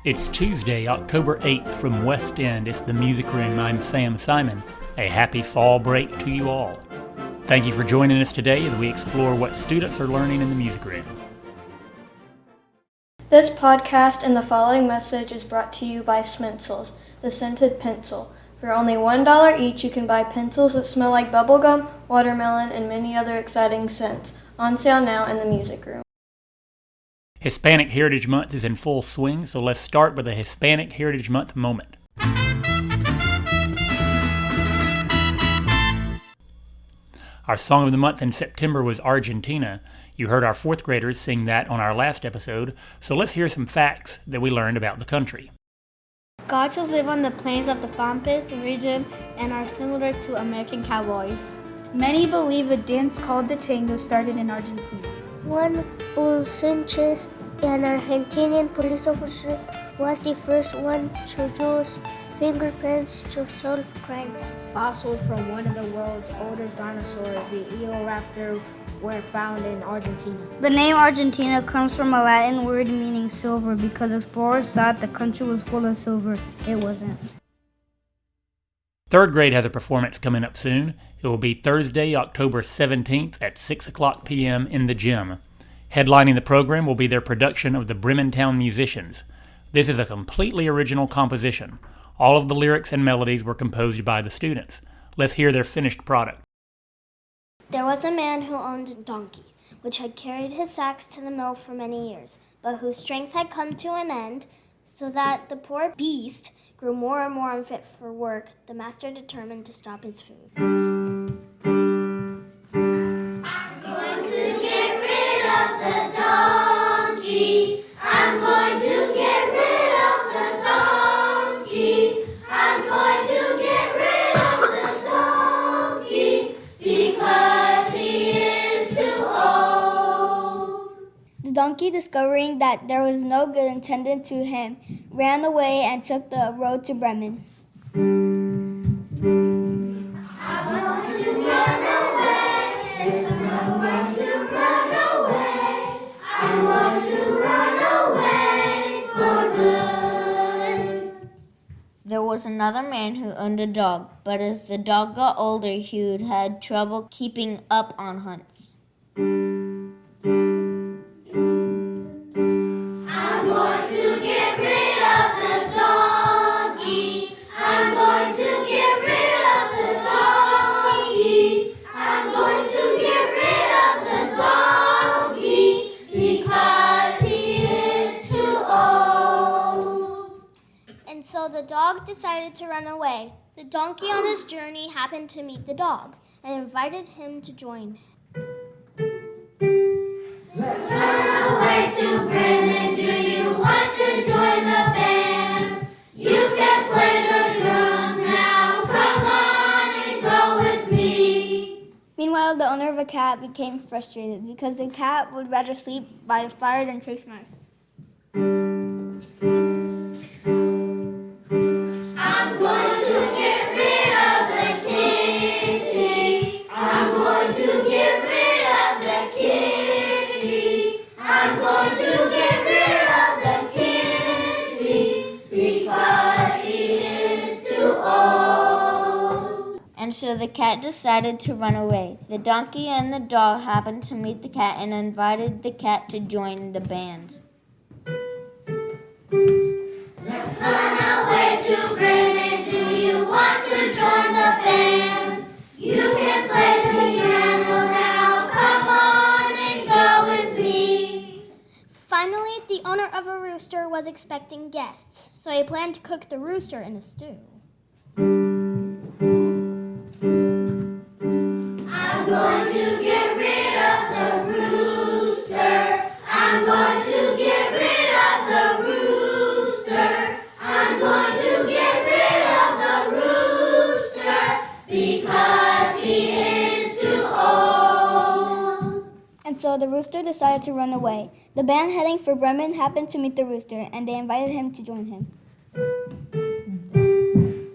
It's Tuesday, October 8th from West End. It's the Music Room. I'm Sam Simon. A happy fall break to you all. Thank you for joining us today as we explore what students are learning in the Music Room. This podcast and the following message is brought to you by Smitzels, the scented pencil. For only $1 each, you can buy pencils that smell like bubblegum, watermelon, and many other exciting scents. On sale now in the Music Room. Hispanic Heritage Month is in full swing, so let's start with a Hispanic Heritage Month moment. Our song of the month in September was Argentina. You heard our fourth graders sing that on our last episode, so let's hear some facts that we learned about the country. Gauchos live on the plains of the Pampas region and are similar to American cowboys. Many believe a dance called the tango started in Argentina. Juan Sanchez, an Argentinian police officer, was the first one to use fingerprints to solve crimes. Fossils from one of the world's oldest dinosaurs, the Eoraptor, were found in Argentina. The name Argentina comes from a Latin word meaning silver because explorers thought the country was full of silver. It wasn't. Third grade has a performance coming up soon. It will be Thursday, October 17th at 6 o'clock p.m. in the gym. Headlining the program will be their production of the Brementown Musicians. This is a completely original composition. All of the lyrics and melodies were composed by the students. Let's hear their finished product. There was a man who owned a donkey, which had carried his sacks to the mill for many years, but whose strength had come to an end, so that the poor beast grew more and more unfit for work. The master determined to stop his food. I'm going to get rid of the donkey. I'm going to get rid of the donkey. I'm going to get rid of the donkey because he is too old. The donkey, discovering that there was no good intended to him, ran away and took the road to Bremen. There was another man who owned a dog, but as the dog got older, he had trouble keeping up on hunts. I'm going to get rid of the donkey. I'm going to get rid of the donkey. I'm going to get rid of the donkey because he is too old. And so the dog decided to run away. The donkey on his journey happened to meet the dog and invited him to join. Let's run away to Bremen. Do you want to join the band? You can play the drums now. Come on and go with me. Meanwhile, the owner of a cat became frustrated because the cat would rather sleep by the fire than chase mice. I'm going to get rid of the kitty. I'm going to get rid of the kitty. I'm going to get rid of the kitty because he is too old. And so the cat decided to run away. The donkey and the dog happened to meet the cat and invited the cat to join the band. Let's run away to Bremen. Do you want to join the band? You can play the piano now. Come on and go with me. Finally, the owner of a rooster was expecting guests, so he planned to cook the rooster in a stew. I'm going to get rid of the rooster. I'm going to get rid of the rooster. I'm going to get rid of the rooster because he is too old. And so the rooster decided to run away. The band heading for Bremen happened to meet the rooster, and they invited him to join him.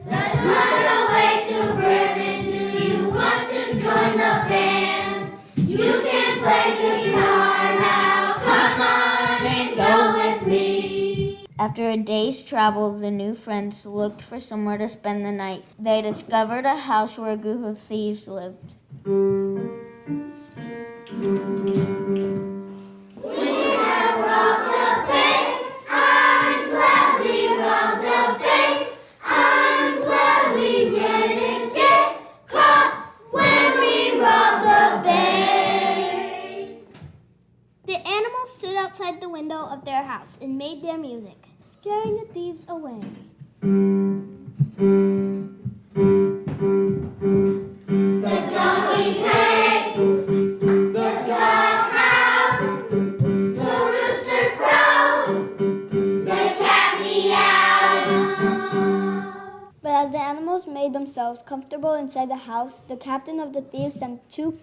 Let's run away to Bremen. Do you want to join the band? You can play the guitar now. Come on and go with me. After a day's travel, the new friends looked for somewhere to spend the night. They discovered a house where a group of thieves lived. Outside the window of their house and made their music, scaring the thieves away. The donkey brayed, the dog howled, the rooster crowed, the cat meowed. But as the animals made themselves comfortable inside the house, the captain of the thieves sent two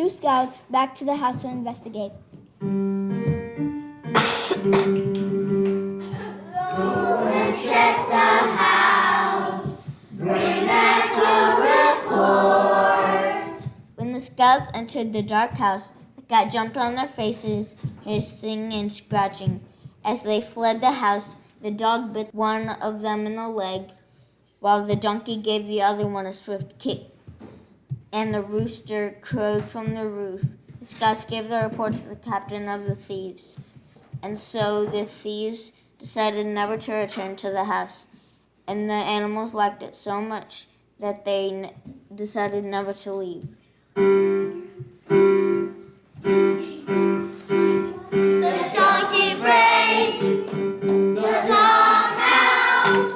scouts back to the house to investigate. Go and check the house. Bring back a report. When the scouts entered the dark house, the cat jumped on their faces, hissing and scratching. As they fled the house, the dog bit one of them in the leg, while the donkey gave the other one a swift kick, and the rooster crowed from the roof. The scouts gave their report to the captain of the thieves. And so the thieves decided never to return to the house. And the animals liked it so much that they decided never to leave. The donkey brayed, the dog howled,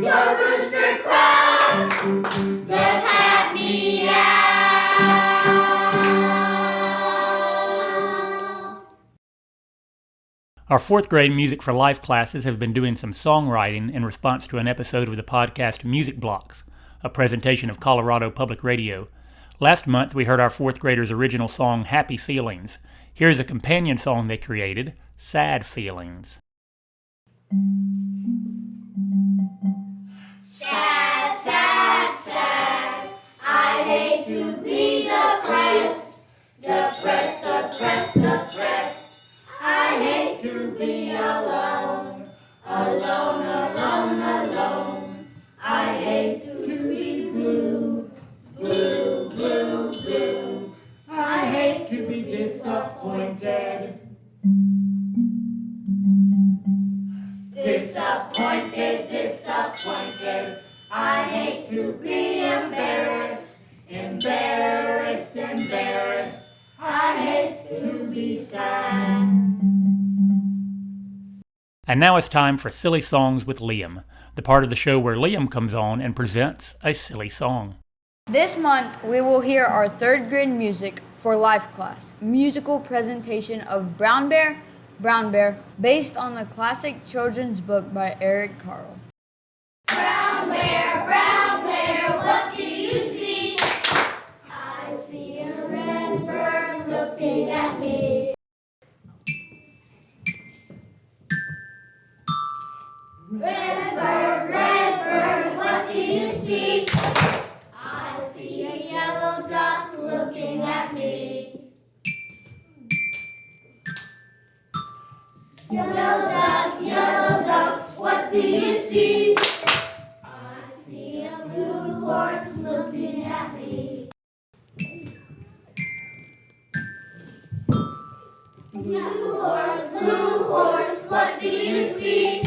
the rooster crowed, the cat meowed. Our fourth grade Music for Life classes have been doing some songwriting in response to an episode of the podcast Music Blocks, a presentation of Colorado Public Radio. Last month, we heard our fourth graders' original song, Happy Feelings. Here's a companion song they created, Sad Feelings. Sad, sad, sad, I hate to be depressed, depressed, depressed, depressed. I hate to be alone, alone, alone, alone. I hate to be blue, blue, blue, blue. I hate to be disappointed, disappointed, disappointed. I hate to be embarrassed, embarrassed, embarrassed. I hate to be sad. And now it's time for Silly Songs with Liam, the part of the show where Liam comes on and presents a silly song. This month, we will hear our third grade music for life class, musical presentation of Brown Bear, based on the classic children's book by Eric Carle. Brown bear, what do you see? I see a red bird looking at me. Red bird, what do you see? I see a yellow duck looking at me. Yellow duck, what do you see? I see a blue horse looking at me. Blue horse, what do you see?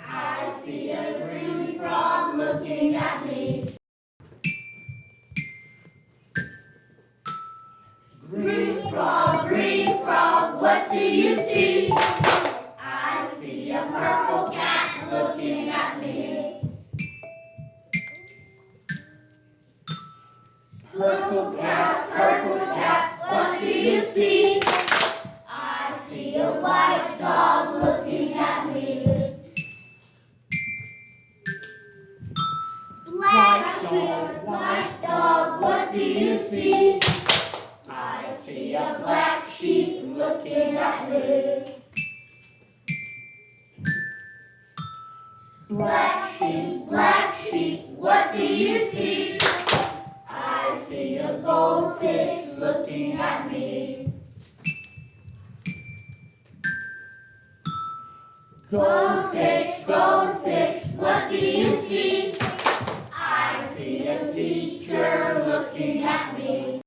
I see a green frog looking at me. Green frog, what do you see? I see a purple cat looking at me. Purple cat, what do you see? I see a white dog looking at me. Black-haired white dog, what do you see? I see a black sheep looking at me. Black sheep, what do you see? I see a goldfish looking at me. Goldfish, goldfish, what do you see? I see a teacher looking at me.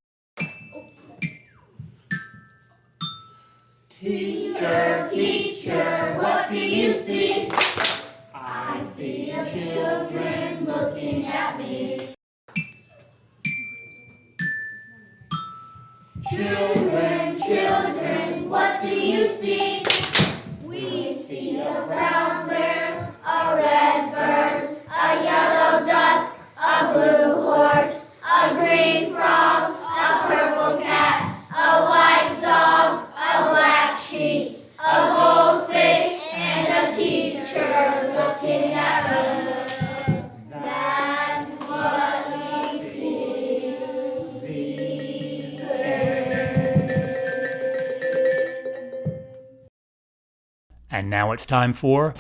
Teacher, teacher, what do you see? I see children looking at me. Children, children, what do you see? We see a brown bear, a red bird, a yellow duck, a blue horse, a green frog, a purple cat, a white dog, a black sheep, a goldfish, and a teacher looking at us. That's what we see. And now it's time for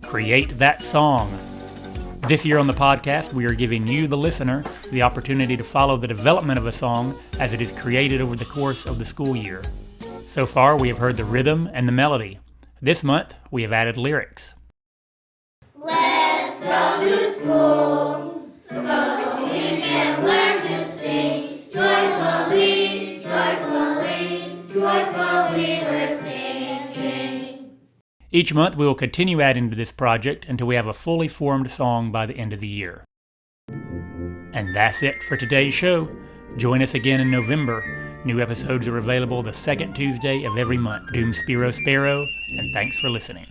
Create That Song. This year on the podcast, we are giving you, the listener, the opportunity to follow the development of a song as it is created over the course of the school year. So far, we have heard the rhythm and the melody. This month, we have added lyrics. Let's go to school so we can learn to sing. Joyfully, joyfully, joyfully we're singing. Each month, we will continue adding to this project until we have a fully formed song by the end of the year. And that's it for today's show. Join us again in November. New episodes are available the second Tuesday of every month. Doom Spiro Sparrow, and thanks for listening.